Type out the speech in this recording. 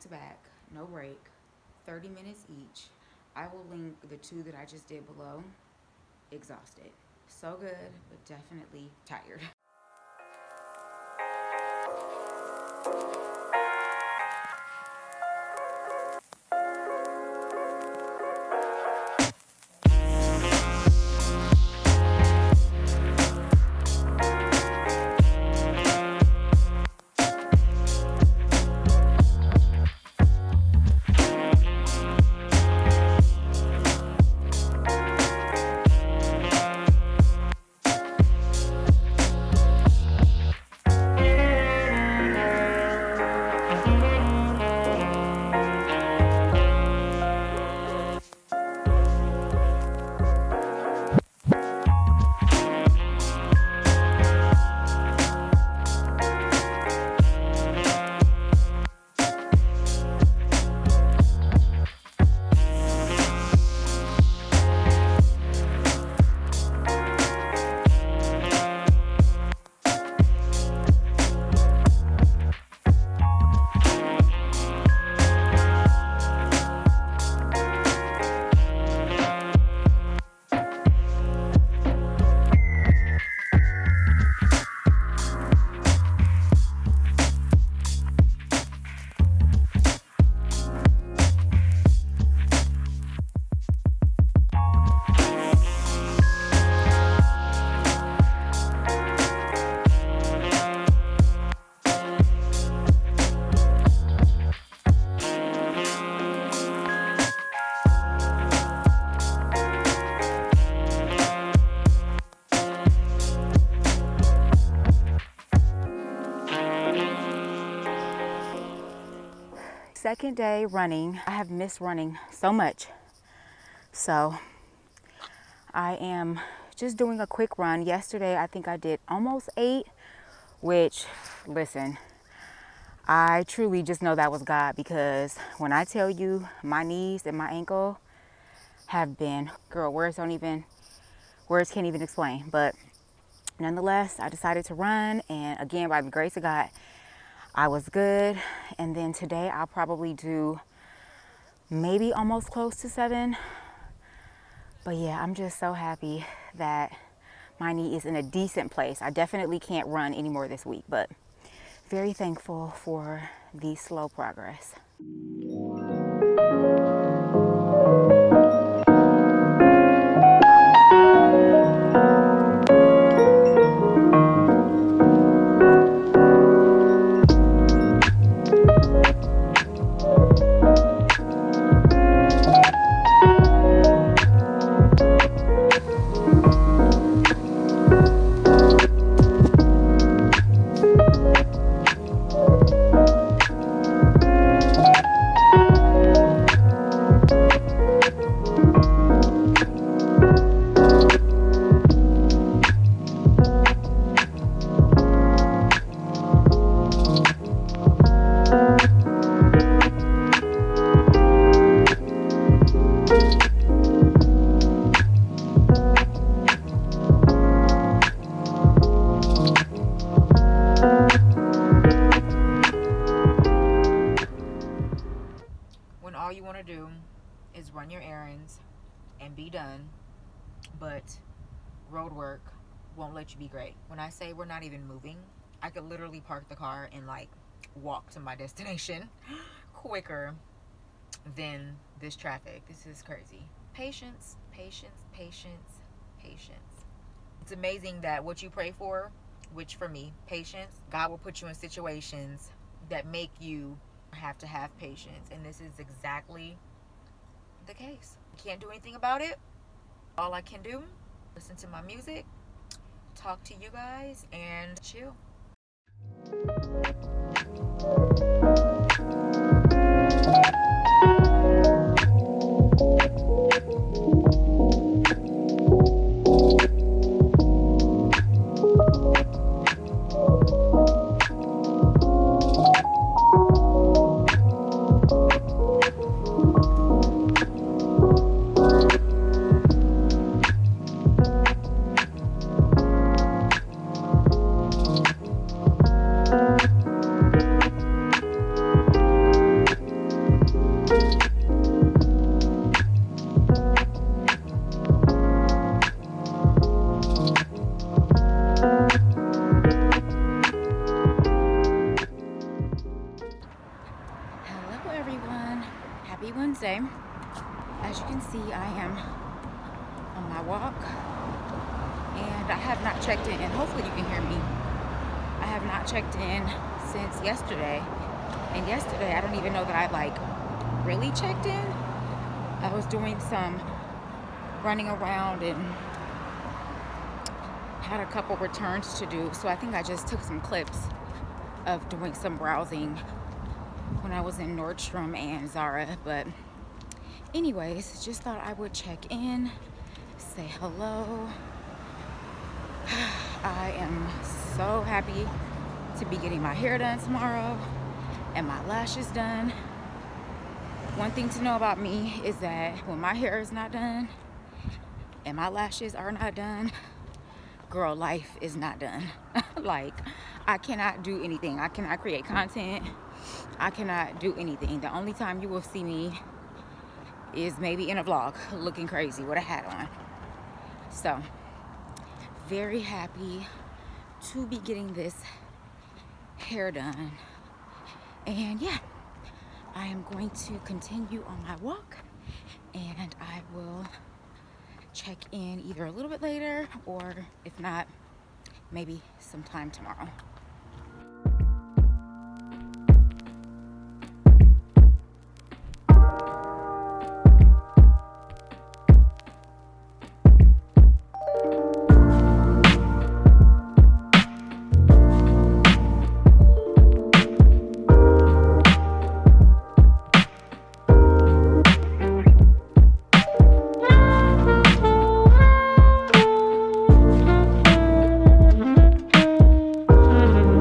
to back, no break, 30 minutes each. I will link the two that I just did below. Exhausted. So good, but definitely tired. Second day running. I have missed running so much. So I am just doing a quick run. Yesterday, I think I did almost 8, which, listen, I truly just know that was God, because when I tell you my knees and my ankle have been, girl, words can't even explain. But nonetheless, I decided to run, and again, by the grace of God, I was good. And then today I'll probably do maybe almost close to 7. But yeah, I'm just so happy that my knee is in a decent place. I definitely can't run anymore this week, but very thankful for the slow progress. When all you want to do is run your errands and be done, but road work won't let you be great. When I say we're not even moving, I could literally park the car and like walk to my destination quicker than this traffic. This is crazy. Patience, patience, patience, patience. It's amazing that what you pray for, which for me, patience, God will put you in situations that make you have to have patience. And this is exactly the case. Can't do anything about it. All I can do, listen to my music, talk to you guys, and chill. As you can see, I am on my walk, and I have not checked in, and hopefully you can hear me. I have not checked in since yesterday, and yesterday I don't even know that I like really checked in. I was doing some running around and had a couple returns to do, so I think I just took some clips of doing some browsing when I was in Nordstrom and Zara. But anyways, just thought I would check in, say hello. I am so happy to be getting my hair done tomorrow and my lashes done. One thing to know about me is that when my hair is not done and my lashes are not done, girl, life is not done. Like, I cannot do anything. I cannot create content. I cannot do anything. The only time you will see me is maybe in a vlog looking crazy with a hat on. So, very happy to be getting this hair done. And yeah, I am going to continue on my walk, and I will check in either a little bit later, or if not, maybe sometime tomorrow.